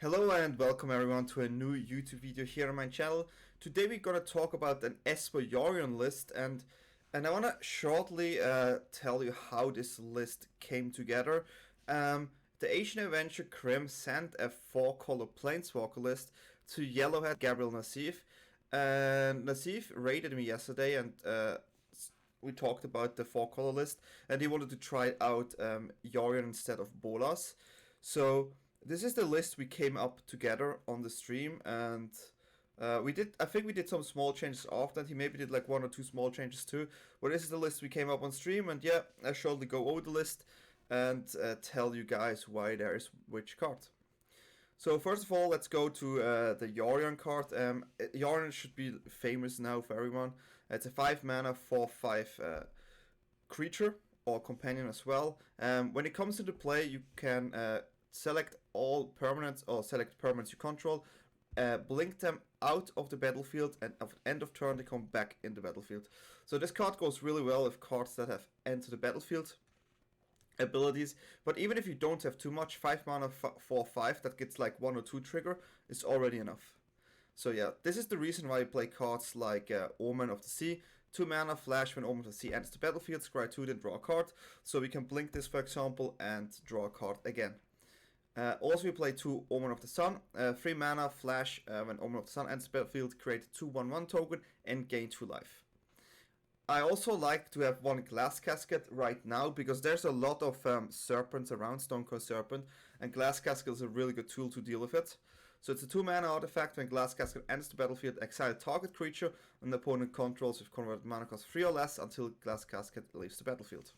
Hello and welcome everyone to a new YouTube video here on my channel. Today we're gonna talk about an ESPER Yorion list and I wanna shortly tell you how this list came together. The Asian Adventure Krim sent a 4-color Planeswalker list to Yellowhat Gabriel Nassif, and Nassif raided me yesterday and we talked about the 4-color list and he wanted to try out Yorion instead of Bolas. So this is the list we came up together on the stream, and I think we did some small changes after that. He maybe did like 1 or 2 small changes too, but this is the list we came up on stream, and yeah, I'll shortly go over the list and tell you guys why there is which card. So first of all, let's go to the Yorion card. Yorion should be famous now for everyone. It's a 5 mana 4/5 creature or companion as well. When it comes into play, you can select all permanents or select permanents you control, blink them out of the battlefield, and at the end of turn they come back in the battlefield. So this card goes really well with cards that have enter the battlefield abilities, but even if you don't have too much, 5 mana 4/5 that gets like 1 or 2 trigger is already enough. So yeah, this is the reason why you play cards like Omen of the Sea. 2 mana flash when Omen of the Sea enters the battlefield, scry 2, then draw a card. So we can blink this for example and draw a card again. Also we play 2 Omen of the Sun, 3 mana flash when Omen of the Sun enters the battlefield, create 2/1/1 token and gain 2 life. I also like to have 1 Glass Casket right now because there's a lot of serpents around, Stonecoil Serpent, and Glass Casket is a really good tool to deal with it. So it's a 2 mana artifact. When Glass Casket enters the battlefield, exile target creature and the opponent controls with converted mana cost 3 or less until Glass Casket leaves the battlefield.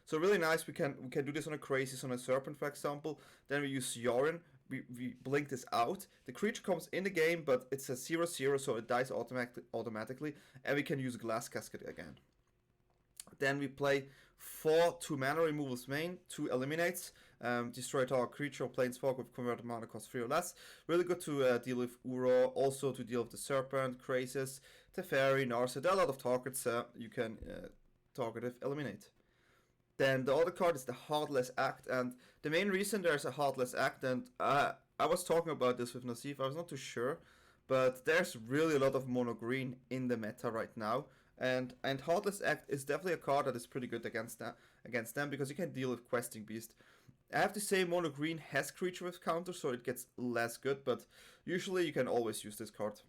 So really nice, we can do this on a Crazy, on a Serpent for example. Then we use Yorion, we blink this out. The creature comes in the game, but it's a 0/0, so it dies automatically, and we can use Glass Casket again. Then we play 4 2 mana removals main, 2 eliminates, destroy target creature or planeswalker with converted mana cost 3 or less. Really good to deal with Uro, also to deal with the Serpent, Crazes, Teferi, Narset. There are a lot of targets you can target with eliminate. Then the other card is the Heartless Act, and the main reason there's a Heartless Act, and I was talking about this with Nassif, I was not too sure, but there's really a lot of mono green in the meta right now, and Heartless Act is definitely a card that is pretty good against them because you can deal with Questing Beast. I have to say mono green has creature with counter, so it gets less good, but usually you can always use this card.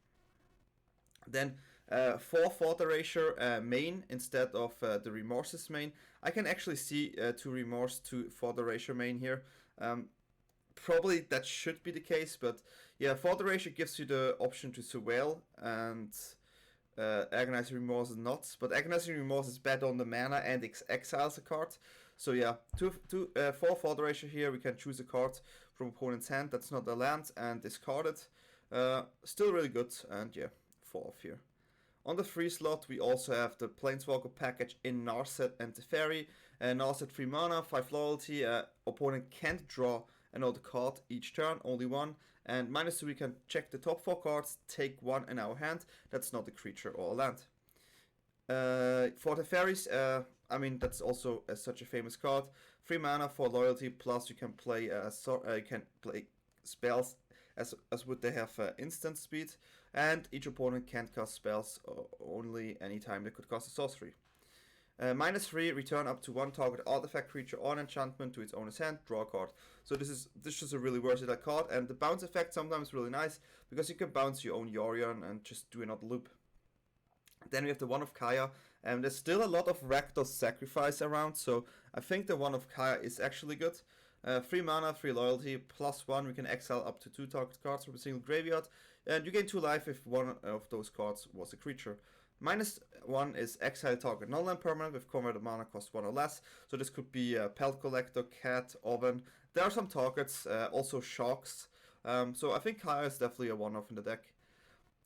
Then 4 Thought Erasure main instead of the Remorses main. I can actually see 2 Remorse, 2 Thought Erasure main here. Probably that should be the case, but yeah, Thought Erasure gives you the option to Surveil, and Agonizing Remorse is not. But Agonizing Remorse is better on the mana and exiles a card. So yeah, 4 Thought Erasure here. We can choose a card from opponent's hand that's not a land and discard it. Still really good, and yeah, 4 off here. On the 3 slot, we also have the Planeswalker package in Narset and Teferi. Narset 3 mana, 5 loyalty. Opponent can't draw another card each turn, only 1. And -2, we can check the top 4 cards, take 1 in our hand. That's not a creature or a land. For Teferis, I mean that's also such a famous card. 3 mana for loyalty, plus you can play spells as would they have instant speed, and each opponent can't cast spells only anytime they could cast a sorcery. -3, return up to 1 target artifact, creature, or enchantment to its owner's hand, draw a card. So this is a really versatile card, and the bounce effect sometimes really nice because you can bounce your own Yorion and just do another loop. Then we have the One of Kaya, and there's still a lot of Rakdos Sacrifice around, so I think the One of Kaya is actually good. 3 mana, 3 loyalty, +1, we can exile up to 2 target cards from a single graveyard, and you gain 2 life if one of those cards was a creature. -1 is exile target non-land permanent with converted mana cost 1 or less, so this could be Pelt Collector, Cat, Oven. There are some targets, also Sharks, so I think Kaya is definitely a one-off in the deck.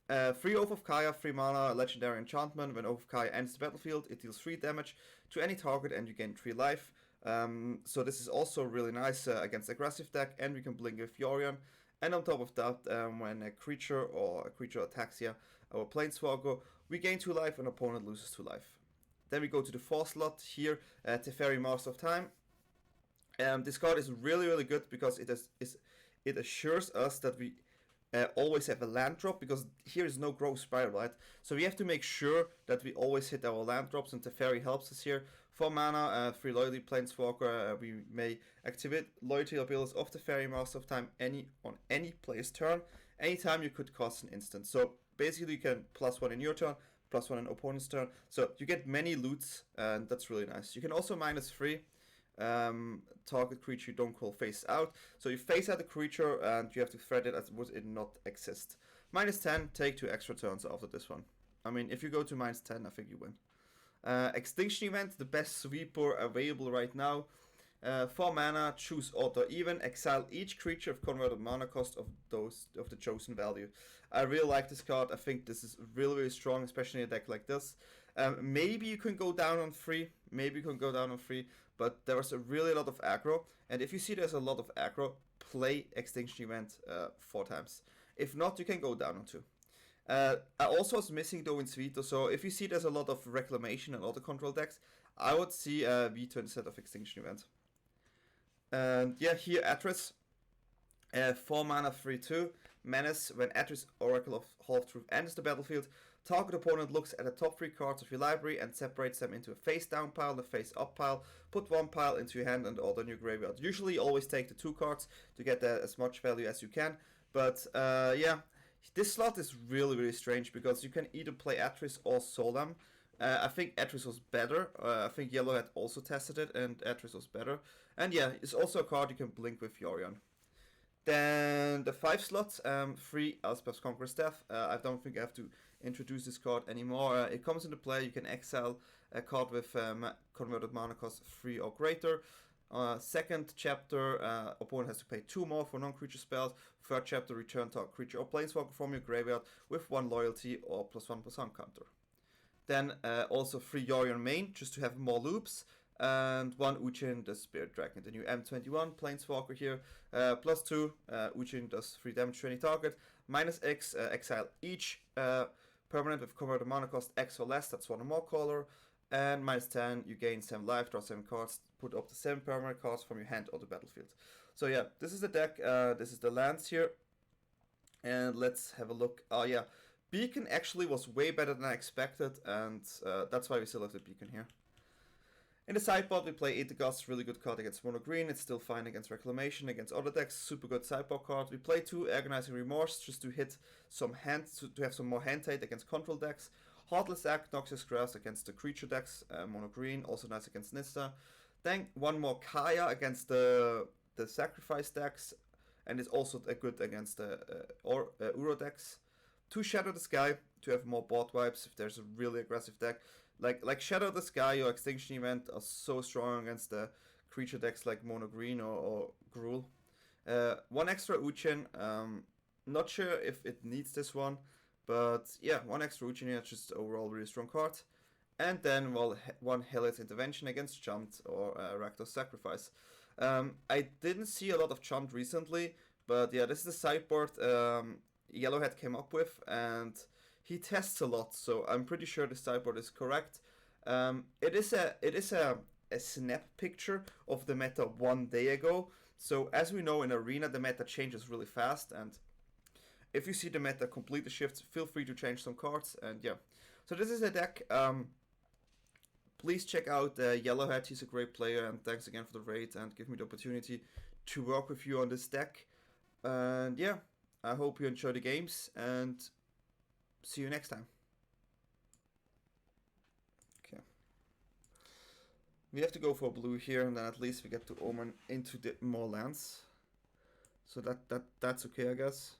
3 Oath of Kaya, 3 mana, legendary enchantment. When Oath of Kaya enters the battlefield, it deals 3 damage to any target and you gain 3 life. So this is also really nice against aggressive deck, and we can blink with Yorion. And on top of that, when a creature attacks you, our Planeswalker, we gain 2 life and opponent loses 2 life. Then we go to the 4th slot here, Teferi, Master of Time. This card is really good because it is it assures us that we always have a land drop, because here is no growth spiral, right? So we have to make sure that we always hit our land drops, and Teferi helps us here. 4 mana, 3 Loyalty Planeswalker, we may activate Loyalty abilities of Teferi most of the time on any player's turn. Anytime you could cost an instant. So basically you can +1 in your turn, +1 in opponent's turn. So you get many loots, and that's really nice. You can also -3. Target creature you don't call face out. So you face out the creature and you have to threat it as would it not exist. -10, take 2 extra turns after this one. I mean, if you go to -10, I think you win. Extinction Event, the best sweeper available right now. 4 mana, choose odd or even, exile each creature of converted mana cost of the chosen value. I really like this card. I think this is really, really strong, especially in a deck like this. Maybe you can go down on 3, but there is a really lot of aggro, and if you see there's a lot of aggro, play Extinction Event 4 times. If not, you can go down on 2. I also was missing though in Veto, so if you see there's a lot of Reclamation and other control decks, I would see Veto instead of Extinction Event. And yeah, here Atris, 4 mana, 3/2, Menace. When Atris, Oracle of Half-Truth enters the battlefield, target opponent looks at the top 3 cards of your library and separates them into a face-down pile and a face-up pile. Put 1 pile into your hand and the other in your graveyard. Usually always take the 2 cards to get as much value as you can. But yeah, this slot is really, really strange because you can either play Atris or Solam. I think Atris was better. I think Yellowhat also tested it and Atris was better. And yeah, it's also a card you can blink with Yorion. Then the 5 slots, 3 Elspeth's Conqueror's Death. I don't think I have to introduce this card anymore. It comes into play, you can exile a card with converted mana cost 3 or greater. Second chapter, opponent has to pay 2 more for non-creature spells. Third chapter, return target creature or planeswalker from your graveyard with 1 loyalty or +1/+1 counter. Then also 3 Yorion main, just to have more loops. And 1 Uchin, the Spirit Dragon, the new M21 Planeswalker here. +2, Uchin does 3 damage to any target. -X, exile each permanent with converted mana cost X or less, that's 1 or more color. And -10, you gain 7 life, draw 7 cards, put up to 7 permanent cards from your hand or the battlefield. So yeah, this is the deck, this is the lands here. And let's have a look. Oh yeah, Beacon actually was way better than I expected, and that's why we selected Beacon here. In the sideboard, we play Etergast, really good card against mono green. It's still fine against Reclamation, against other decks, super good sideboard card. We play 2 Agonizing Remorse just to hit some hands, to have some more hand hate against control decks. Heartless Act, Noxious Grass against the creature decks, mono green, also nice against Nista. Then 1 more Kaya against the sacrifice decks, and it's also good against the Uro decks. 2 Shadow the Sky to have more board wipes if there's a really aggressive deck. Like Shadow the Sky or Extinction Event are so strong against the creature decks like Mono Green or Gruul. 1 extra Uchin, not sure if it needs this one, but yeah, 1 extra Uchin here, just overall really strong card. And then, well, 1 Hellish Intervention against Chunt or Rakdos Sacrifice. I didn't see a lot of Chunt recently, but yeah, this is the sideboard Yellowhat came up with, and he tests a lot, so I'm pretty sure the sideboard is correct. It is a snap picture of the meta 1 day ago. So as we know, in Arena the meta changes really fast, and if you see the meta completely shifts, feel free to change some cards. And yeah, so this is a deck. Please check out Yellowhat. He's a great player, and thanks again for the raid and give me the opportunity to work with you on this deck. And yeah, I hope you enjoy the games, and see you next time. Okay. We have to go for blue here, and then at least we get to Omen into the more lands. So that's okay, I guess.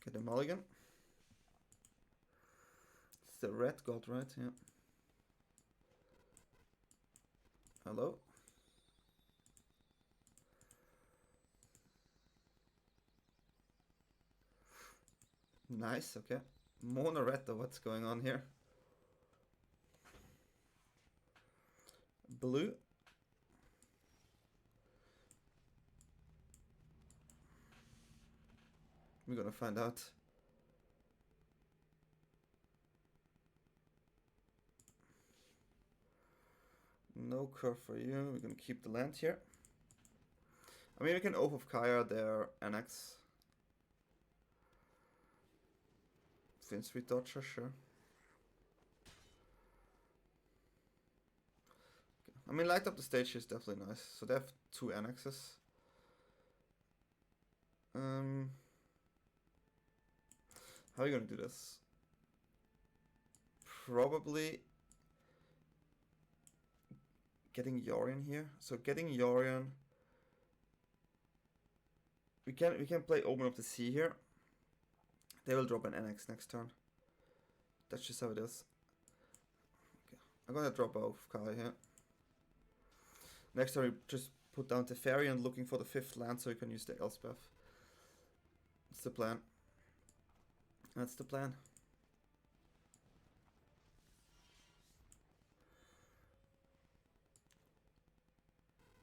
Get a mulligan. It's the red god, right? Yeah. Hello? Nice, okay. Mono red though, what's going on here? Blue. We're gonna find out. No curve for you. We're gonna keep the land here. I mean, we can Oath of Kaya their annex. Finsweet Dodger, sure. Okay. I mean, light up the stage is definitely nice. So they have 2 annexes. How are you gonna do this? Probably getting Yorion here. So getting Yorion. We can play Omen of the Sea here. They will drop an NX next turn. That's just how it is. Okay. I'm gonna drop Oath of Kaya here. Next turn we just put down Teferi and looking for the 5th land so we can use the Elspeth. That's the plan. That's the plan.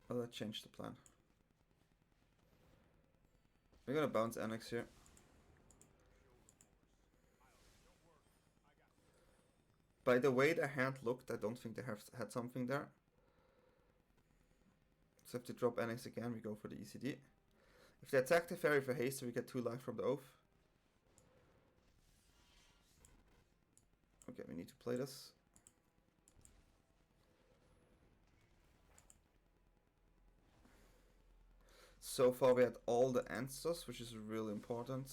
Oh, that changed the plan. We're gonna bounce Annex here. By the way their hand looked, I don't think they have had something there. So if they drop Annex again, we go for the ECD. If they attack the Teferi for haste, we get 2 life from the Oath. Okay, we need to play this. So far we had all the answers, which is really important.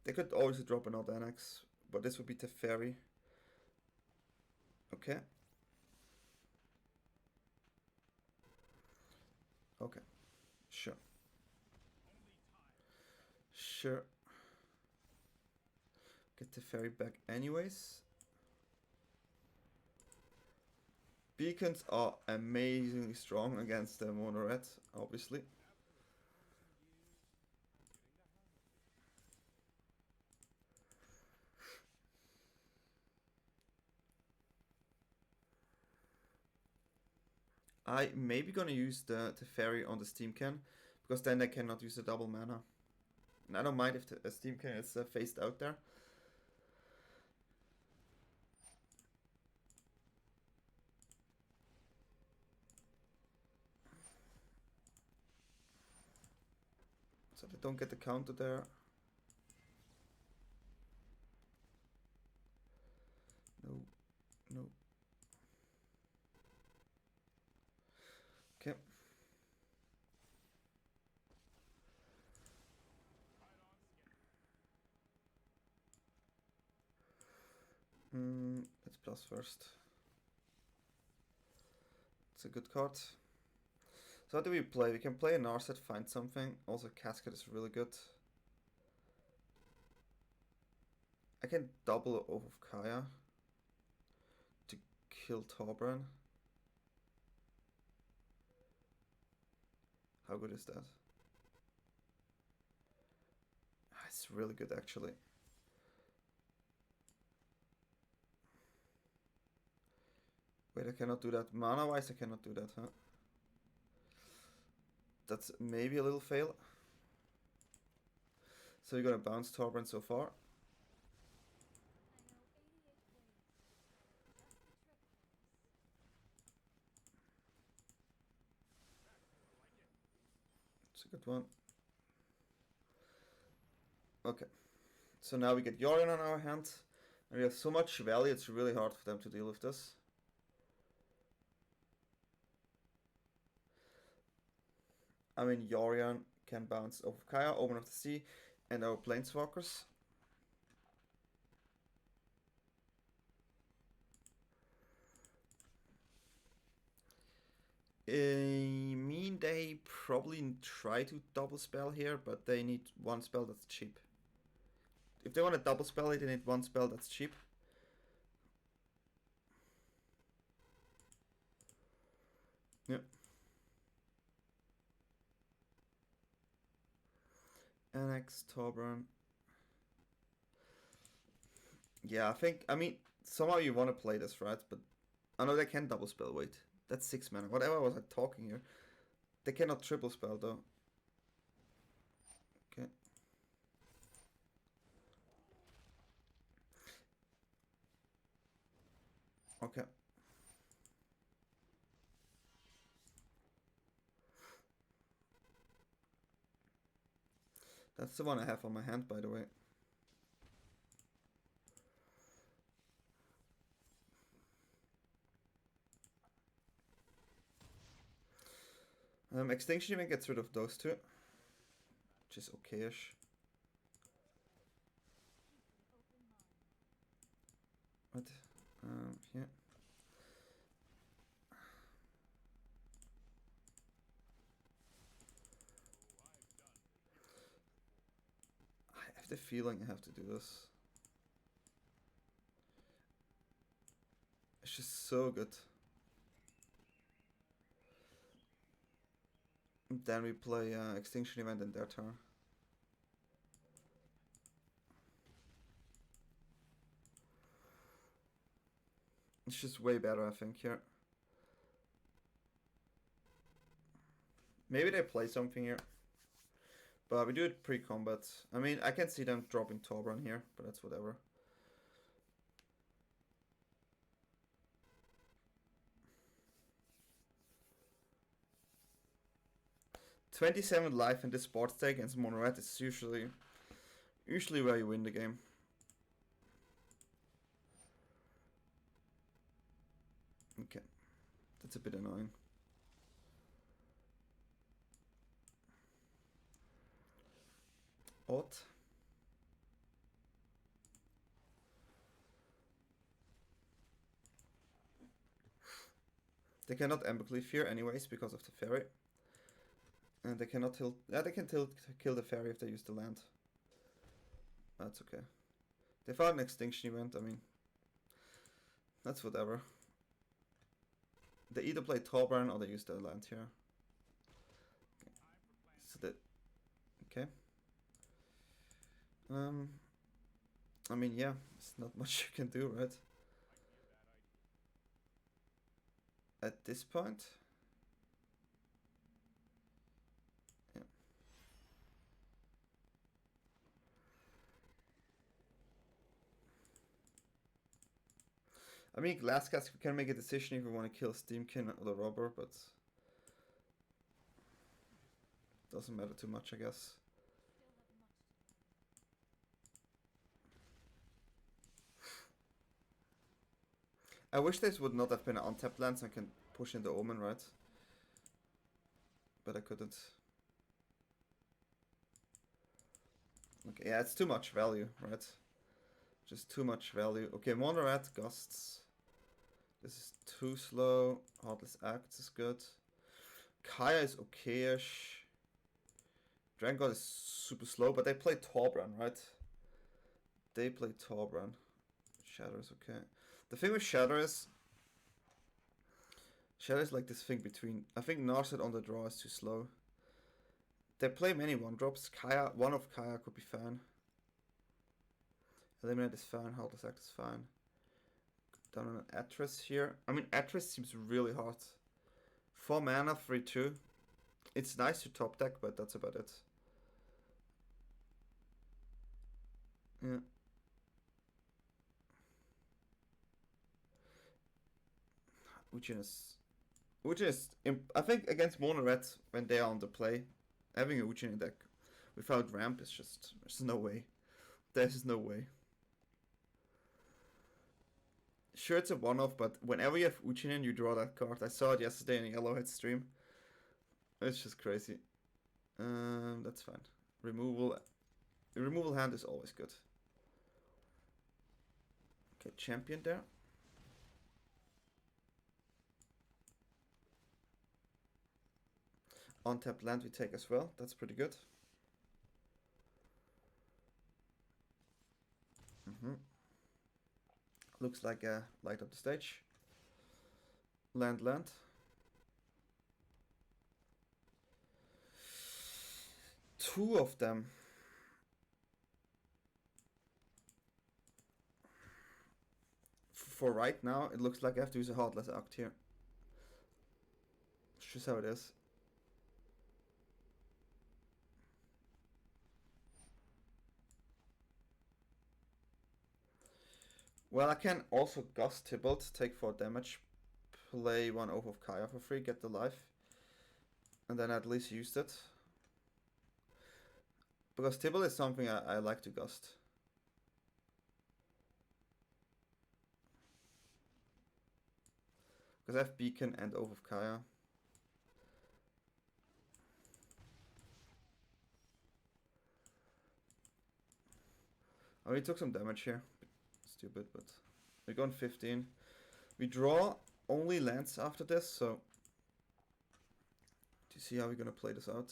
They could always drop another annex, but this would be Teferi. Okay. Okay. Sure. Sure. Get Teferi back anyways. Beacons are amazingly strong against the mono red, obviously. I maybe gonna use the Teferi on the steam can, because then I cannot use the double mana. And I don't mind if the steam can is phased out there. So they don't get the counter there. No, no. Okay. Let's plus first. It's a good card. So how do we play? We can play a Narset, find something. Also Casket is really good. I can double Oath of Kaya to kill Torbran. How good is that? It's really good actually. Wait, I cannot do that. Mana wise I cannot do that, huh? That's maybe a little fail. So you're gonna bounce Torbran so far. It's a good one. Okay. So now we get Yorion on our hand. And we have so much value, it's really hard for them to deal with this. I mean, Yorion can bounce Oath of Kaya, Omen of the Sea, and our Planeswalkers. I mean, they probably try to double spell here, but they need 1 spell that's cheap. If they want to double spell it, they need 1 spell that's cheap. Yep. Annex, Torbran. Yeah, I mean, somehow you want to play this, right? But I know they can double spell, wait. That's 6 mana. Whatever was I talking here? They cannot triple spell, though. Okay. That's the one I have on my hand, by the way. Extinction Event gets rid of those two, which is okay-ish. What? Yeah. I have the feeling I have to do this. It's just so good. And then we play Extinction Event in their turn. It's just way better, I think, here. Maybe they play something here. But we do it pre-combat. I mean, I can see them dropping Torbran here, but that's whatever. $27 life in this sports tag against mono red is usually where you win the game. Okay, that's a bit annoying. Odd. They cannot Embercleave here anyways because of the Teferi. And they cannot tilt. Yeah, they can kill the Teferi if they use the land. That's okay. They found an Extinction Event, I mean. That's whatever. They either play Torbran or they use their land here. Okay. So that. Okay. I mean, yeah, there's not much you can do, right? At this point. Yeah. I mean, Glass Casket can make a decision if we want to kill Steamkin or the Robber, but doesn't matter too much, I guess. I wish this would not have been an untapped land so I can push in the Omen, right? But I couldn't. Okay, yeah, it's too much value, right? Just too much value. Okay, mono red, Gusts. This is too slow. Heartless Act is good. Kaya is okay-ish. Dragon God is super slow, but they play Torbran, right? They play Torbran. Shatter is okay. The thing with Shatter is like this thing between. I think Narset on the draw is too slow. They play many one drops. Kaya, one of Kaya could be fine. Eliminate is fine. Heartless Act is fine. Down on an Atris here. I mean, Atris seems really hard. 4 mana, 3/2. It's nice to top deck, but that's about it. Yeah. Which is, I think against mono red when they are on the play, having a Uchin in deck without ramp is just, there's no way. There's no way. Sure, it's a one-off, but whenever you have Uchinen, you draw that card. I saw it yesterday in a Yellowhat stream. It's just crazy. That's fine. Removal. The removal hand is always good. Okay, champion there. Untapped land we take as well. That's pretty good. Looks like light up the stage. Land. Two of them. For right now, it looks like I have to use a Heartless Act here. It's just how it is. Well, I can also Gust Tybalt, take 4 damage, play 1 Oath of Kaya for free, get the life, and then at least used it. Because Tybalt is something I like to Gust. Because I have Beacon and Oath of Kaya. Oh, he took some damage here. Stupid, but we're going 15. We draw only lands after this, so to see how we're gonna play this out.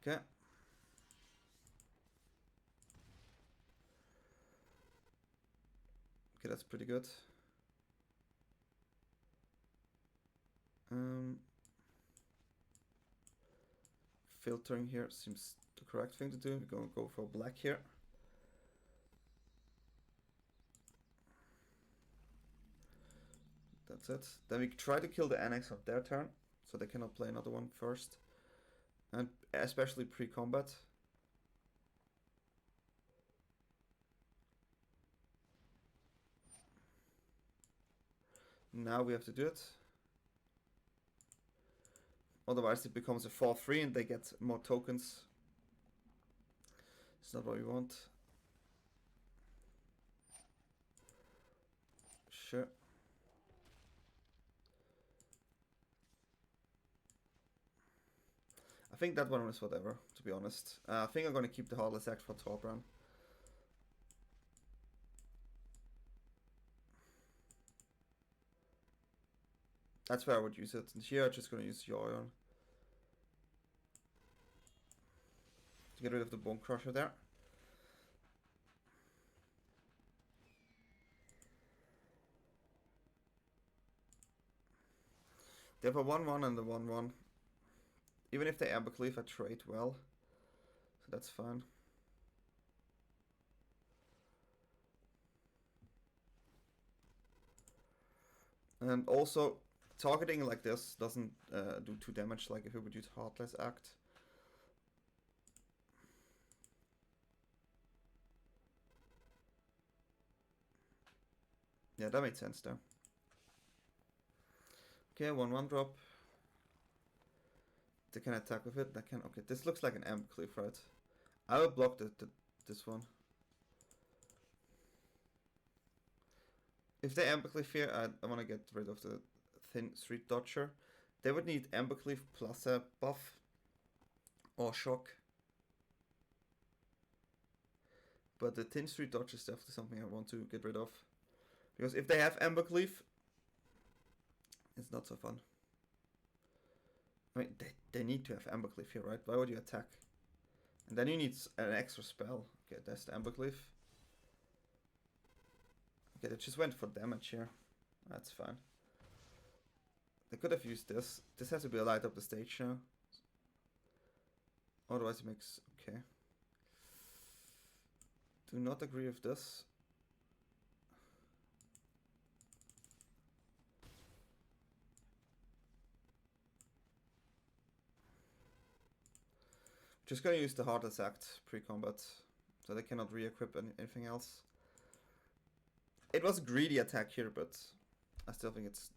Okay. Okay, that's pretty good. Filtering here seems the correct thing to do. We're gonna go for black here. That's it. Then we try to kill the annex on their turn, so they cannot play another one first. And especially pre-combat. Now we have to do it. Otherwise it becomes a 4-3 and they get more tokens. It's not what we want. Sure. I think that one is whatever, to be honest. I think I'm going to keep the Heartless Act for top run. That's where I would use it. And here I'm just going to use Yorion to get rid of the Bone Crusher there. They have a 1-1 and a 1-1. Even if they Ambercleave, I trade well. So that's fine. And also, targeting like this doesn't do 2 damage like if we would use Heartless Act. Yeah, that made sense there. Okay, 1-1 drop. They can attack with it. They can. Okay, this looks like an Ambercleave, right? I will block this one. If they Ambercleave here, I want to get rid of the Thin Street Dodger. They would need Ambercleave plus a buff or shock. But the Thin Street Dodger is definitely something I want to get rid of. Because if they have Ambercleave, it's not so fun. I mean, they need to have Ambercleave here, right? Why would you attack? And then you need an extra spell. Okay, that's the Ambercleave. Okay, they just went for damage here. That's fine. They could have used this. This has to be a light up the stage now. Otherwise it makes... Okay. Do not agree with this. Just gonna use the Heartless Act pre-combat, so they cannot re-equip anything else. It was a greedy attack here, but I still think it's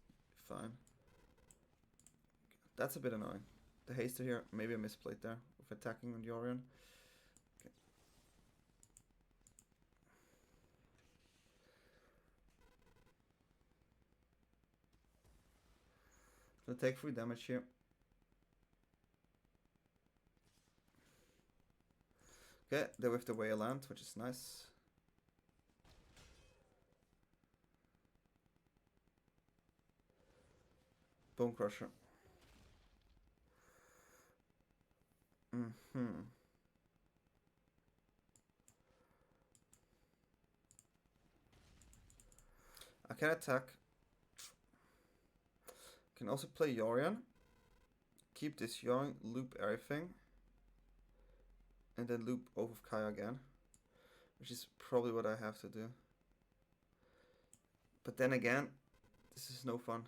fine. That's a bit annoying. The haster here, maybe a misplayed there with attacking on Yorion. Okay. So take 3 damage here. Okay, they're with the Whale Land, which is nice. Bone Crusher. I can attack. Can also play Yorion. Keep this Yorion, loop everything. And then loop Oath of Kaya again. Which is probably what I have to do. But then again, this is no fun.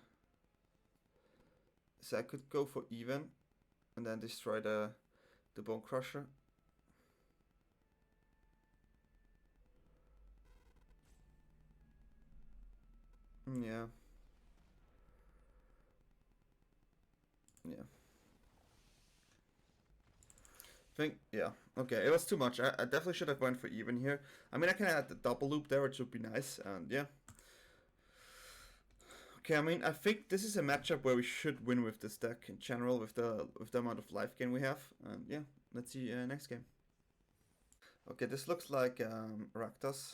So I could go for even. And then destroy the Bone Crusher. Yeah. Yeah. Yeah. Okay, it was too much. I definitely should have went for even here. I mean, I can add the double loop there, which would be nice, and yeah. Okay, I mean, I think this is a matchup where we should win with this deck in general, with the amount of life gain we have, and yeah, let's see next game. Okay, this looks like Rakdos.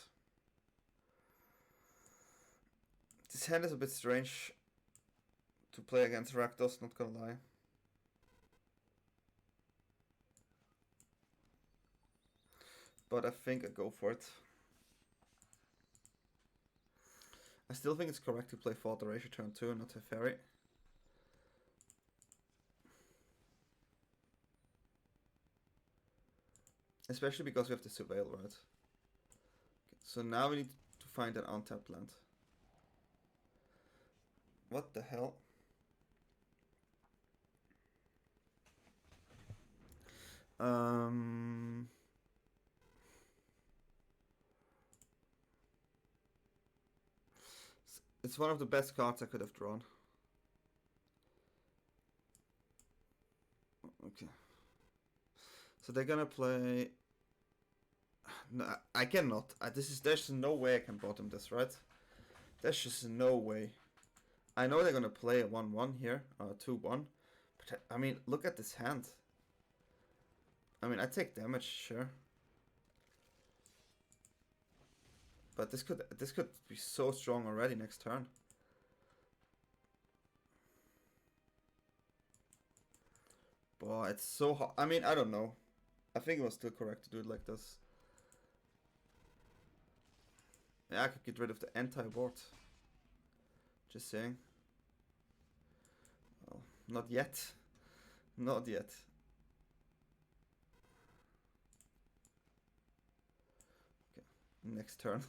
This hand is a bit strange to play against Rakdos, not gonna lie. But I think I go for it. I still think it's correct to play Thought Erasure turn 2 and not Teferi. Especially because we have the Surveil, right? Okay, so now we need to find an untapped land. What the hell? It's one of the best cards I could have drawn. Okay. So they're gonna play... No, I cannot. There's no way I can bottom this, right? There's just no way. I know they're gonna play a 1-1 here, 2-1. But I mean, look at this hand. I mean, I take damage, sure. But this could be so strong already next turn. Boy, it's so hard. I mean, I don't know. I think it was still correct to do it like this. Yeah, I could get rid of the entire board. Just saying. Well, not yet. Not yet. Okay, next turn.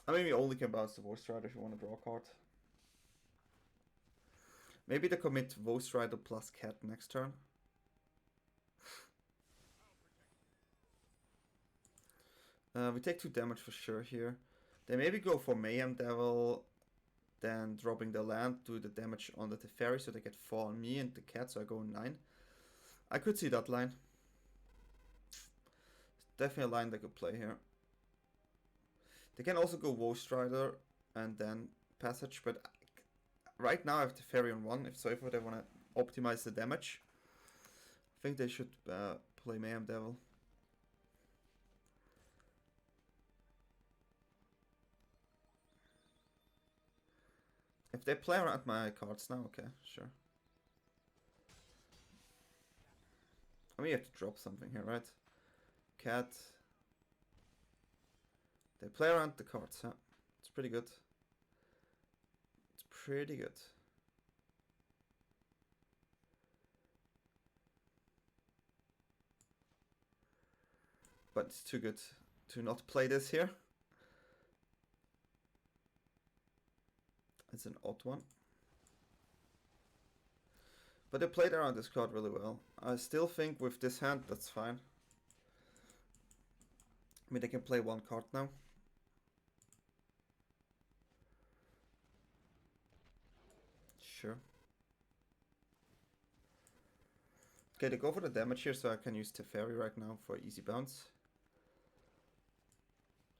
I mean, we only can bounce the Voice Rider if you want to draw a card. Maybe they commit Voice Rider plus Cat next turn. We take 2 damage for sure here. They maybe go for Mayhem Devil, then dropping the land, do the damage on the Teferi, so they get 4 on me and the cat, so I go 9. I could see that line. Definitely a line they could play here. They can also go Voice Rider and then Passage, but right now I have Teferi on 1, if they want to optimize the damage. I think they should play Mayhem Devil. If they play around my cards now, okay, sure. I mean, you have to drop something here, right? Cat. They play around the cards, huh? It's pretty good. It's pretty good. But it's too good to not play this here. It's an odd one. But they played around this card really well. I still think with this hand, that's fine. I mean, they can play 1 card now. Sure. Okay, they go for the damage here, so I can use Teferi right now for easy bounce.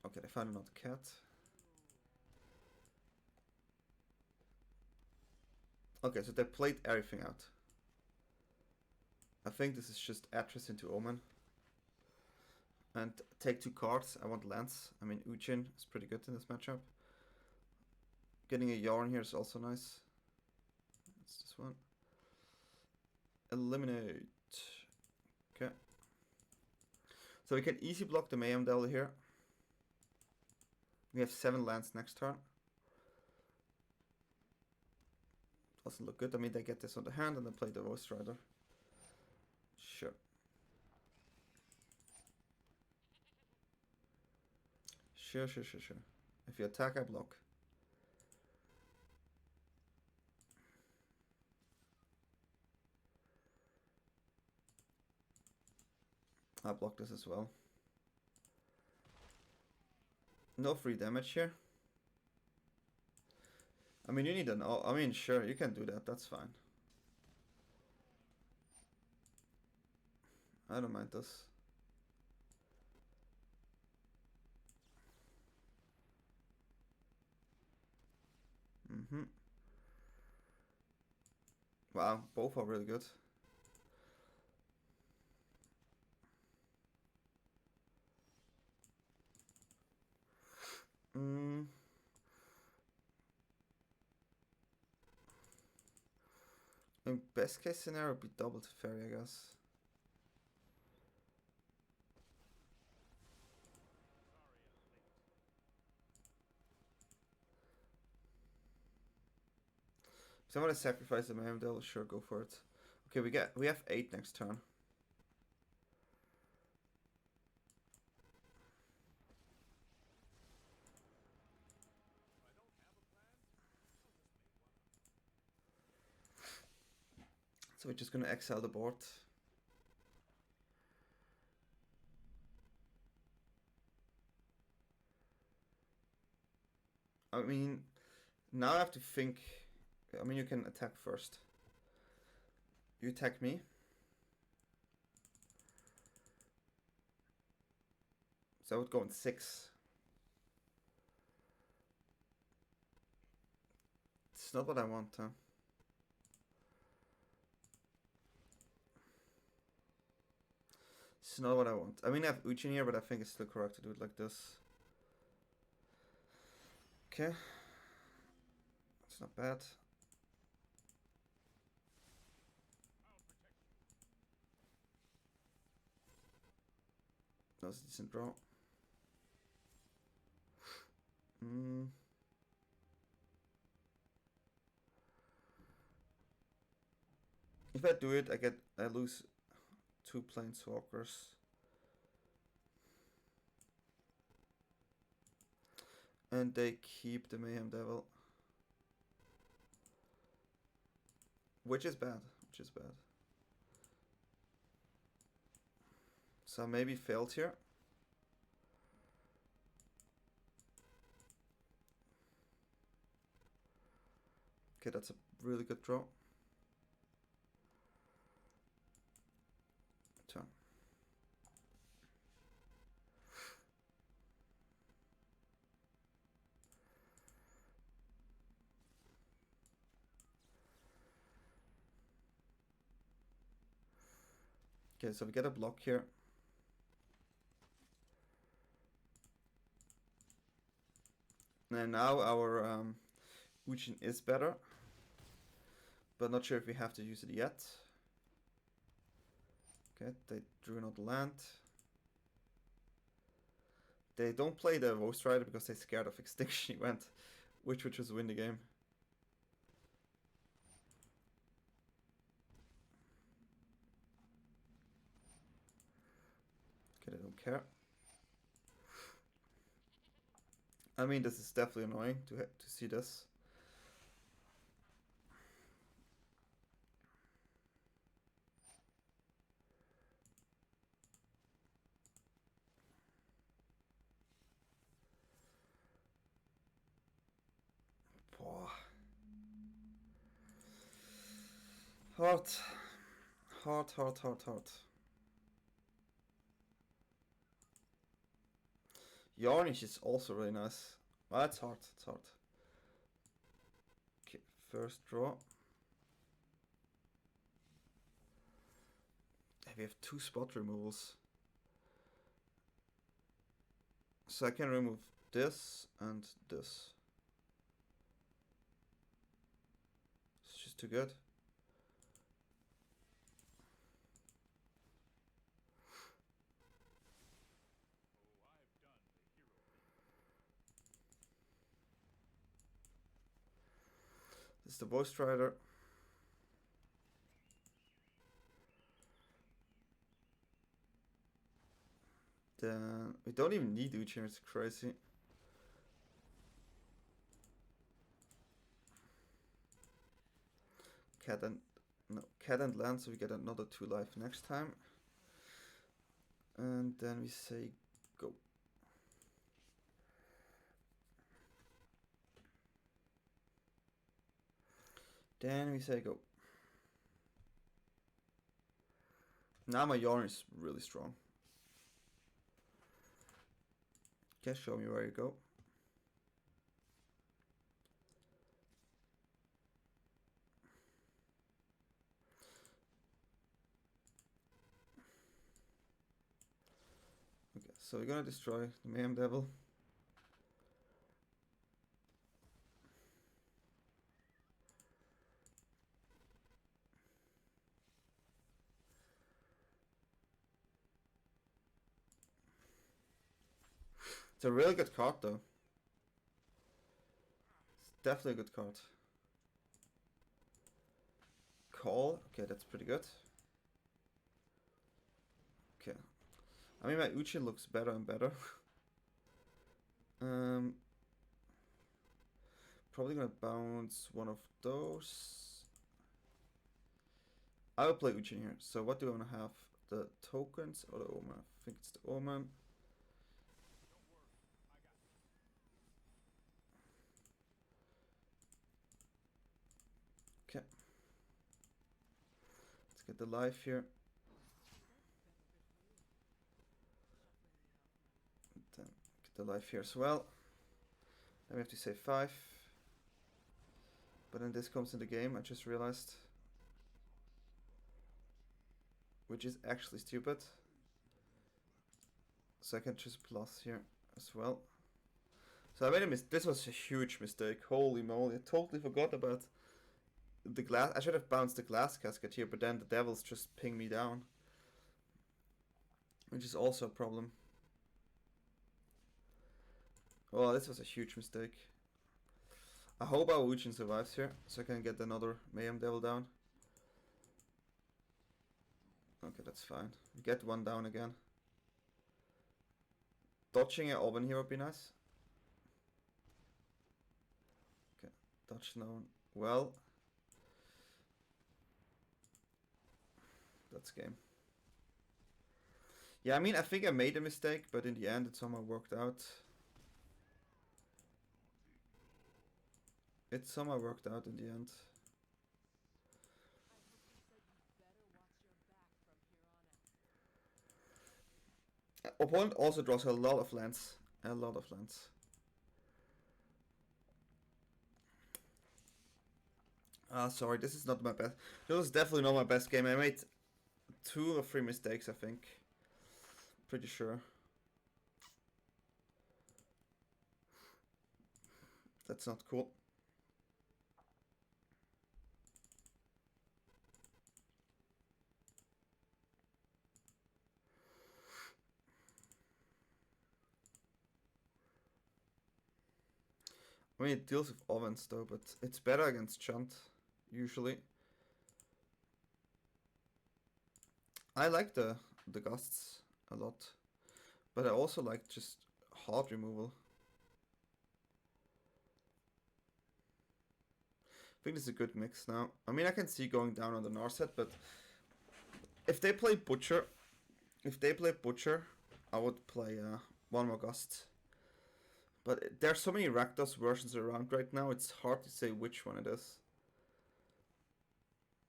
Okay, they found another cat. Okay, so they played everything out. I think this is just Atris into Omen. And take 2 cards. I want lands. I mean, Ujin is pretty good in this matchup. Getting a Yarn here is also nice. That's this one. Eliminate. Okay. So we can easy block the Mayhem Devil here. We have 7 lands next turn. Doesn't look good. I mean, they get this on the hand and then play the Voice Rider. Sure. Sure. If you attack, I block. I block this as well. No free damage here. I mean, you need an... I mean, sure, you can do that. That's fine. I don't mind this. Wow, both are really good. In best case scenario, it'd be double Teferi, I guess. If someone to sacrifice the man, they'll sure go for it. Okay, we have 8 next turn. So we're just gonna exile the board. I mean, now I have to think. I mean, you can attack first. You attack me. So I would go on 6. It's not what I want, huh? It's not what I want. I mean, I have Uchin here, but I think it's still correct to do it like this. Okay. It's not bad. That was a decent draw. If I do it, I lose 2 planeswalkers. And they keep the Mayhem Devil. Which is bad. So I maybe failed here. Okay, that's a really good draw. Turn. Okay, so we get a block here. And now our Uchin is better, but not sure if we have to use it yet. Okay, they drew another land. They don't play the Ghost Rider because they're scared of Extinction Event, which would just win the game. Okay, they don't care. I mean, this is definitely annoying to see this. Hard. Yarnish is also really nice. Well, it's hard. Okay, first draw. We have 2 spot removals. So I can remove this and this. It's just too good. This is the Ghost Rider. Then we don't even need Uchin, it's crazy. Cat and land, so we get another 2 life next time. And then we say go. Then we say go. Now my Yorion is really strong. Okay, show me where you go. Okay, so we're gonna destroy the Mayhem Devil. It's a really good card though. It's definitely a good card. Call, okay, that's pretty good. Okay. I mean, my Uchi looks better and better. Probably gonna bounce one of those. I will play Uchi here. So what do I want to have? The tokens or the Omen? I think it's the Omen. Okay. Let's get the life here. Then get the life here as well. Then we have to save 5. But then this comes in the game, I just realized. Which is actually stupid. So I can choose plus here as well. So I made a mistake. This was a huge mistake. Holy moly, I totally forgot about the glass. I should have bounced the Glass Casket here, but then the devils just ping me down. Which is also a problem. Well, this was a huge mistake. I hope our Ujin survives here, so I can get another Mayhem Devil down. Okay, that's fine. We get one down again. Dodging an Omen here would be nice. Okay, dodge known. Well, that's game. Yeah, I mean, I think I made a mistake, but in the end it somehow worked out. It somehow worked out in the end. Opponent also draws a lot of lands. A lot of lands. Ah, sorry, this is not my best. This was definitely not my best game. I made 2 or 3 mistakes, I think. Pretty sure. That's not cool. I mean, it deals with ovens though, but it's better against Chunt, usually. I like the gusts a lot, but I also like just hard removal. I think this is a good mix now. I mean, I can see going down on the Narset, but if they play Butcher, I would play one more Gust. But there's so many Rakdos versions around right now, it's hard to say which one it is.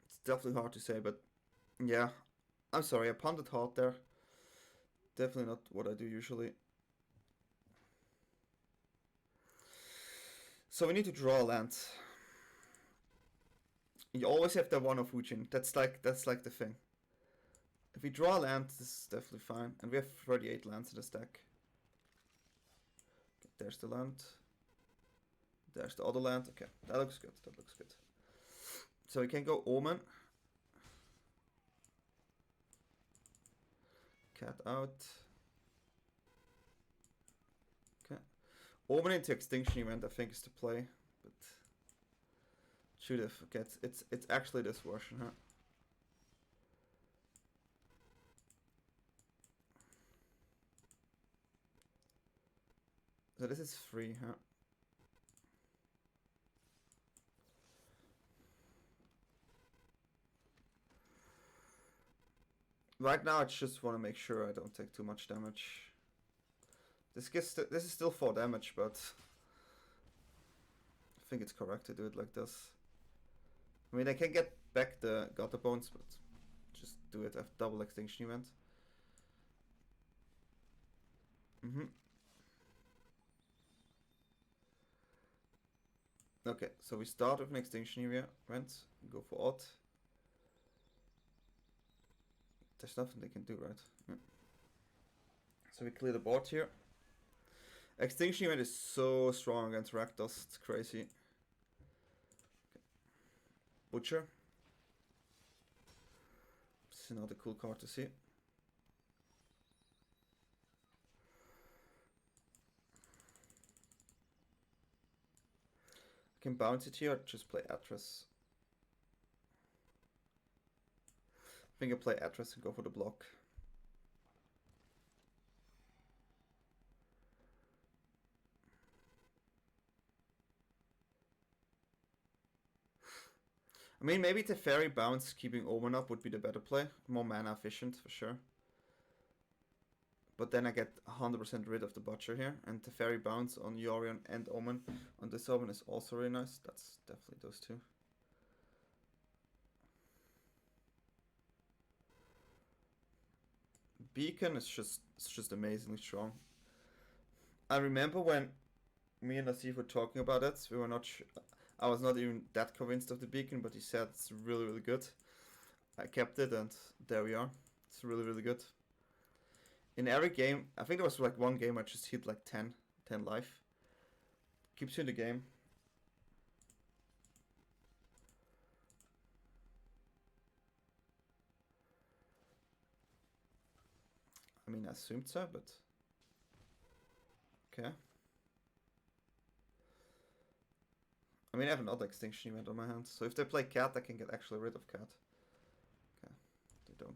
It's definitely hard to say, but yeah. I'm sorry, I punted hard there. Definitely not what I do usually. So we need to draw a land. You always have that one of Wujin. That's like the thing. If we draw a land, this is definitely fine. And we have 38 lands in the stack. There's the land. There's the other land. Okay, that looks good. That looks good. So we can go Omen. Cat out. Okay. Omen into Extinction Event, I think, is the play. But should have. Okay, it's actually this version, huh? So this is free, huh? Right now, I just want to make sure I don't take too much damage. This is still 4 damage, but I think it's correct to do it like this. I mean, I can get back the Gutter Bones, but just do it after double Extinction Event. Okay, so we start with an Extinction Event, go for Odd. There's nothing they can do, right? Yeah. So we clear the board here. Extinction Event is so strong against Rakdos, it's crazy. Okay. Butcher. This is another cool card to see. I can bounce it here or just play Atlas. I think I play Atlas and go for the block. I mean, maybe Teferi bounce keeping Omen up would be the better play. More mana efficient for sure. But then I get 100% rid of the Butcher here. And Teferi bounce on Yorion and Omen on this Omen is also really nice. That's definitely those two. Beacon is just amazingly strong. I remember when me and Nasif were talking about it, we were not I was not even that convinced of the Beacon, but he said it's really, really good. I kept it and there we are. It's really, really good. In every game, I think there was like one game I just hit like 10 life. Keeps you in the game. I mean, I assumed so, but okay. I mean, I have another Extinction Event on my hands, so if they play Cat, I can get actually rid of Cat. Okay, they don't.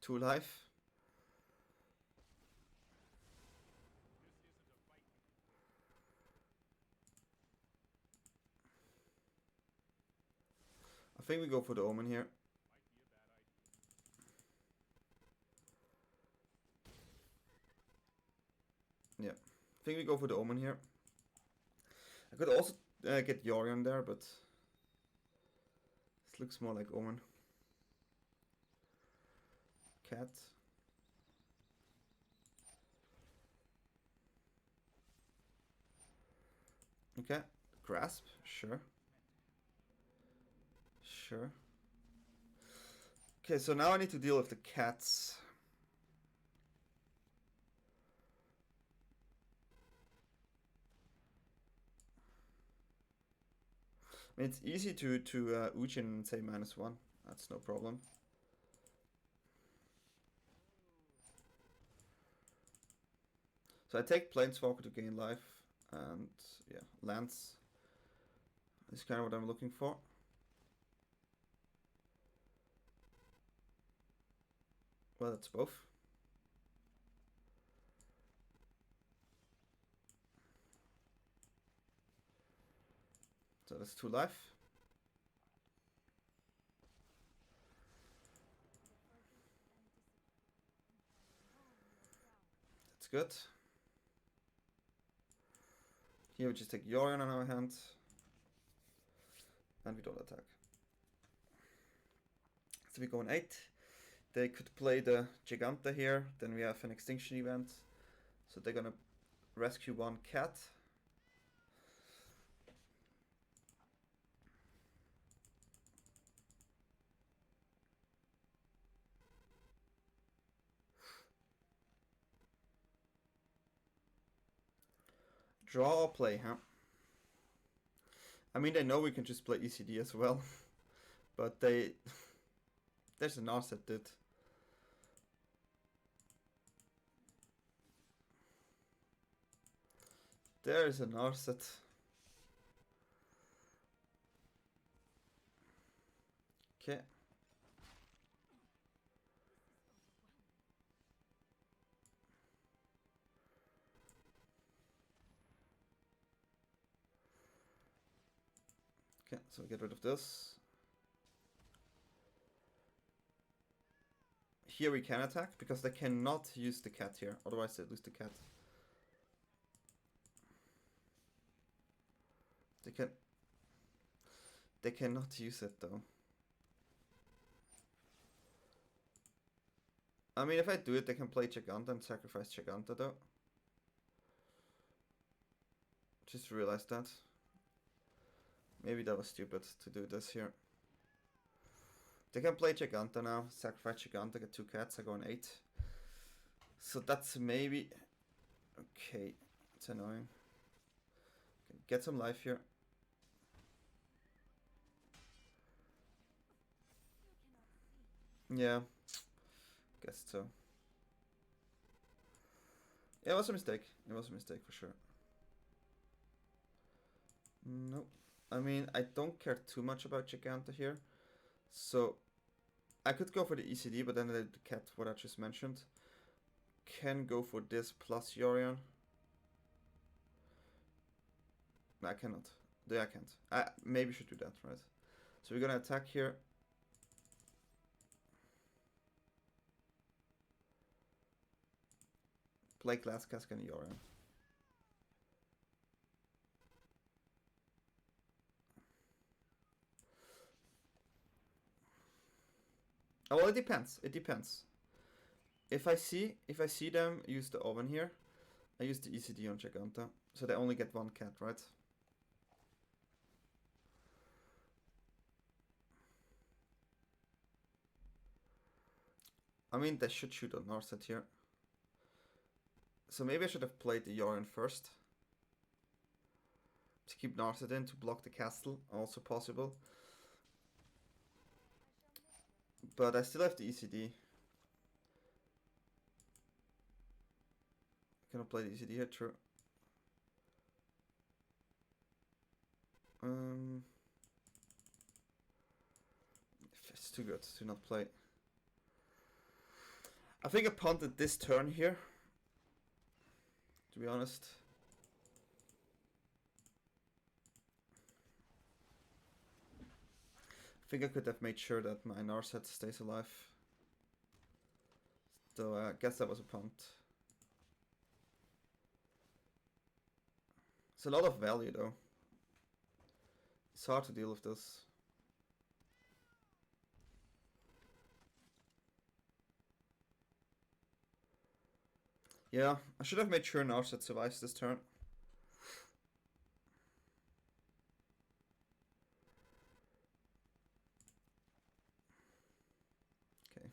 Two life. I think we go for the Omen here. Yeah, I think we go for the Omen here. I could also get Yorion there, but this looks more like Omen. Cat. Okay, Grasp, sure. Sure. Okay, so now I need to deal with the cats. I mean, it's easy to Ujin and say -1. That's no problem. So I take Planeswalker to gain life, and yeah, lands is kind of what I'm looking for. Well, it's both. So that's 2 life. That's good. Here we just take Yorion on our hand. And we don't attack. So we go on 8. They could play the Giganta here. Then we have an Extinction Event. So they're gonna rescue 1 cat. Draw or play, huh? I mean, they know we can just play ECD as well. But they... There's a Narset, dude. There's a Narset. Okay. Okay, so get rid of this. here we can attack, because they cannot use the cat here, otherwise they lose the cat. They cannot use it though. I mean, if I do it, they can play Giganta and sacrifice Giganta though. Just realized that. Maybe that was stupid to do this here. They can play Giganta now, sacrifice Giganta, get 2 cats, I go on 8. So that's maybe... Okay, it's annoying. Okay, get some life here. Yeah, guess so. Yeah, it was a mistake. It was a mistake for sure. Nope. I mean, I don't care too much about Giganta here. So, I could go for the ECD, but then the cat, what I just mentioned. Can go for this plus Yorion. No, I cannot. Yeah, I can't. I maybe should do that, right? So we're gonna attack here. Play Glass Casket and Yorion. Oh, well, it depends. It depends. If I see them use the Omen here, I use the ECD on Giganta, so they only get 1 cat, right? I mean, they should shoot on Narset here. So maybe I should have played the Yorion first. To keep Narset in, to block the castle, also possible. But I still have the ECD. Can I play the ECD here? True. It's too good to not play. I think I punted this turn here, to be honest. I think I could have made sure that my Narset stays alive. So I guess that was a punt. It's a lot of value though. It's hard to deal with this. Yeah, I should have made sure Narset survives this turn. Okay.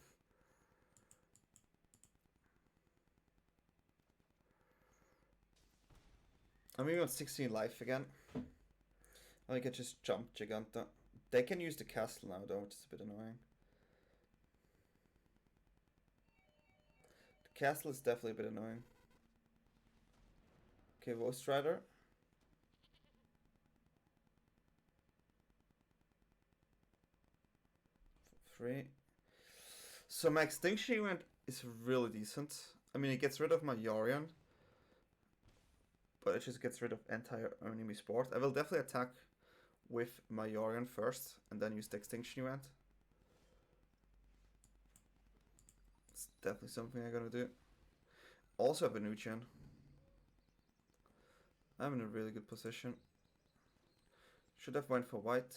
I'm even on 16 life again. I think I just jumped Giganta. They can use the castle now though, which is a bit annoying. Castle is definitely a bit annoying. Okay, Ghost Rider. Free. So my Extinction Event is really decent. I mean, it gets rid of my Yorion, but it just gets rid of entire enemy sport. I will definitely attack with my Yorion first, and then use the Extinction Event. It's definitely something I'm gonna do. Also have a new gen. I'm in a really good position. Should have went for white.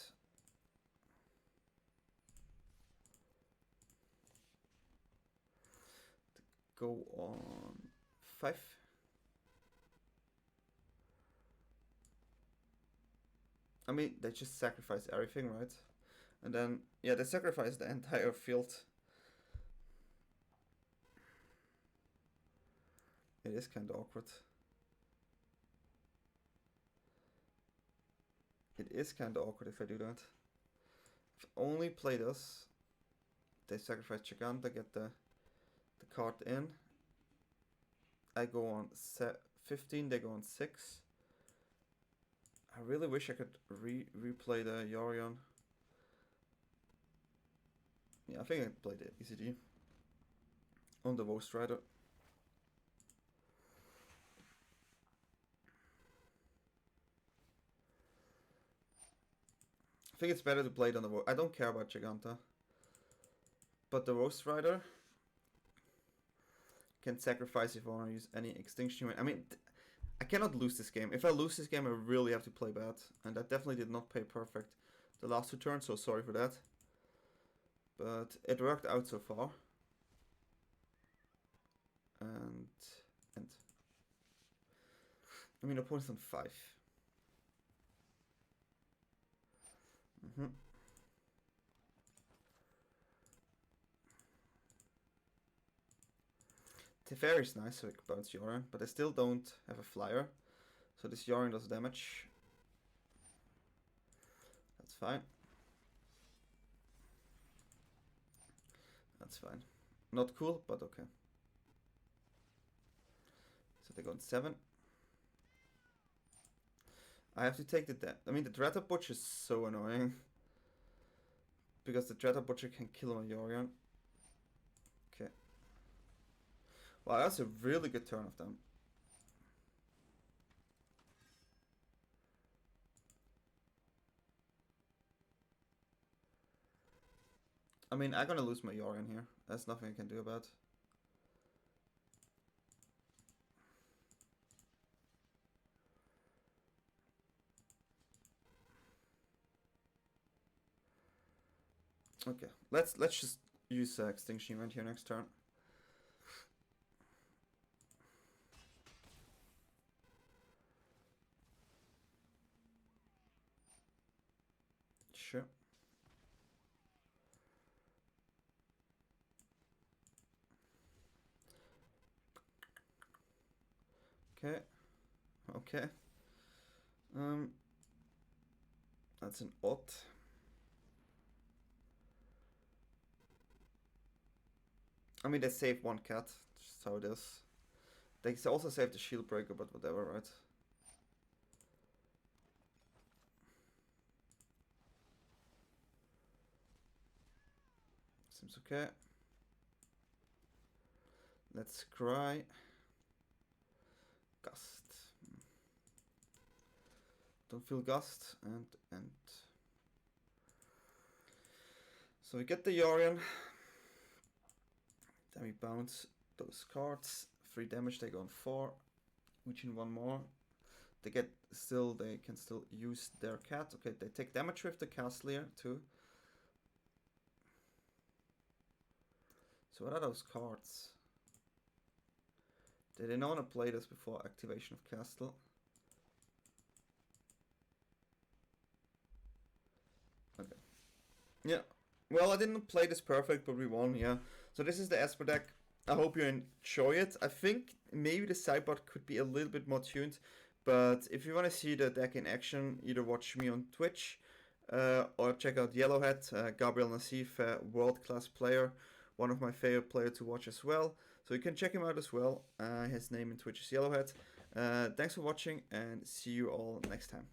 Go on 5. I mean, they just sacrifice everything, right? And then, yeah, they sacrifice the entire field. It is kind of awkward. It is kind of awkward if I do that. If I only play this, they sacrifice Giganta, get the card in. I go on 15, they go on 6. I really wish I could replay the Yorion. Yeah, I think I played the ECD on the Ghost Rider. I think it's better to play it on the I don't care about Giganta. But the Ghost Rider, Can sacrifice if I want to use any Extinction Event. I mean, I cannot lose this game. If I lose this game, I really have to play bad. And I definitely did not play perfect the last 2 turns, so sorry for that. But it worked out so far. And I mean, opponent's on 5. Teferi is nice, so I can bounce Yorion, but I still don't have a flyer. So this Yorion does damage. That's fine. That's fine. Not cool, but okay. So they go on 7. I have to take the I mean, the Dreaded Butcher is so annoying. Because the Dreaded Butcher can kill my Yorion. Okay. Wow, that's a really good turn of them. I mean, I'm gonna lose my Yorion here. There's nothing I can do about. Okay, let's just use Extinction Event here next turn. Sure. Okay. Okay. That's an odd. I mean, they save 1 cat, just how it is. They also save the shield breaker, but whatever, right? Seems okay. Let's cry. Gust. Don't feel Gust, and so we get the Yorion. Then we bounce those cards. 3 damage, they go on 4. Which in 1 more. They can still use their cat. Okay, they take damage with the castle here too. So what are those cards? Did they not want to play this before activation of castle? Okay. Yeah. Well, I didn't play this perfect, but we won, yeah. So this is the Esper deck. I hope you enjoy it. I think maybe the sideboard could be a little bit more tuned, but if you want to see the deck in action, either watch me on Twitch or check out Yellowhat, Gabriel Nassif, world-class player, one of my favorite players to watch as well. So you can check him out as well. His name in Twitch is Yellowhat. Thanks for watching and see you all next time.